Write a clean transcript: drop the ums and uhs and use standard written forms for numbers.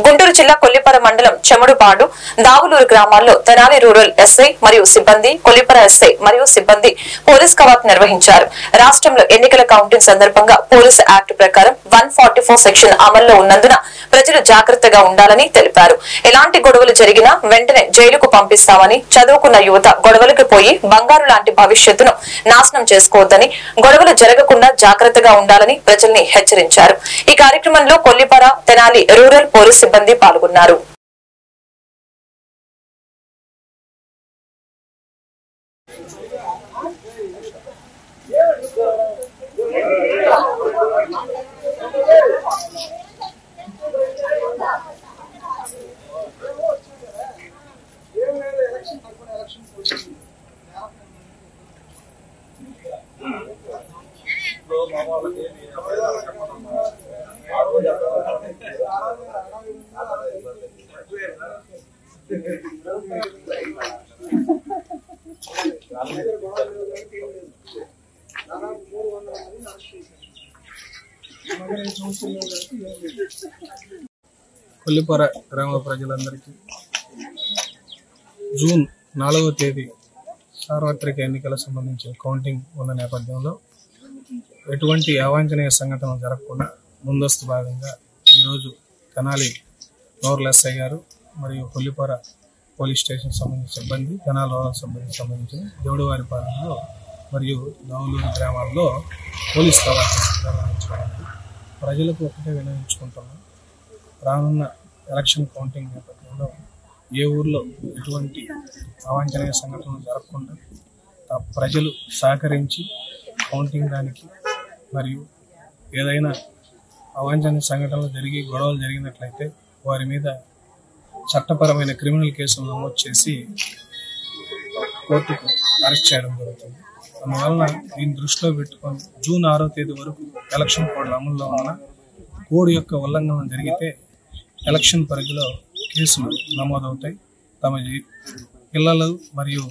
గుంటూరు జిల్లా కొల్లిపర మండలం చెముడుపాడు దావులూరు గ్రామాల్లో తెనాలి రూరల్ ఎస్ఐ మరియు సిబ్బంది కొల్లిపర ఎస్ఐ మరియు సిబ్బంది పోలీస్ కవాత్ నిర్వహించారు. రాష్ట్రంలో ఎన్నికల కౌంటింగ్ సందర్భంగా పోలీసు యాక్ట్ ప్రకారం 144 సెక్షన్ అమల్లో ఉన్నందున ప్రజలు జాగ్రత్తగా ఉండాలని తెలిపారు. ఎలాంటి గొడవలు జరిగినా వెంటనే జైలుకు పంపిస్తామని, చదువుకున్న యువత గొడవలకు పోయి బంగారు లాంటి భవిష్యత్తును నాశనం చేసుకోవద్దని, గొడవలు జరగకుండా జాగ్రత్తగా ఉండాలని ప్రజల్ని హెచ్చరించారు. ఈ కార్యక్రమంలో కొల్లిపర తెనాలి రూరల్ పోలీస్ సిబ్బంది పాల్గొన్నారు. కొల్లిపర గ్రామ ప్రజలందరికీ జూన్ 4వ తేదీ సార్వత్రిక ఎన్నికల సంబంధించిన కౌంటింగ్ ఉన్న నేపథ్యంలో ఎటువంటి అవాంఛనీయ సంఘటనలు జరగకుండా ముందస్తు భాగంగా ఈరోజు తెనాలి రూరల్ ఎస్ఐ గారు మరియు కొల్లిపర పోలీస్ స్టేషన్ సంబంధించిన సిబ్బంది, తెనాలి రూరల్ సంబంధించిన దేవుడివారిపాలెంలో మరియు దావులూరు గ్రామాల్లో పోలీస్ కవాతు నిర్వహించడానికి ప్రజలకు ఒకటే వినియోగించుకుంటున్నాం. రానున్న ఎలక్షన్ కౌంటింగ్ నేపథ్యంలో ఏ ఊర్లో ఎటువంటి అవాంఛనీయ సంఘటనలు జరగకుండా ప్రజలు సహకరించి కౌంటింగ్ దానికి మరియు ఏదైనా అవాంఛనీయ సంఘటనలు జరిగి గొడవలు జరిగినట్లయితే వారి మీద చట్టపరమైన క్రిమినల్ కేసులు నమోదు చేసి కోర్టుకు అరెస్ట్ చేయడం జరుగుతుంది. అందువలన దీన్ని దృష్టిలో పెట్టుకొని జూన్ 6వ తేదీ వరకు ఎలక్షన్ కోడ్ అమల్లో ఉన్న కోడ్ యొక్క ఉల్లంఘన జరిగితే ఎలక్షన్ పరిధిలో కేసులు నమోదవుతాయి. తమ పిల్లలు మరియు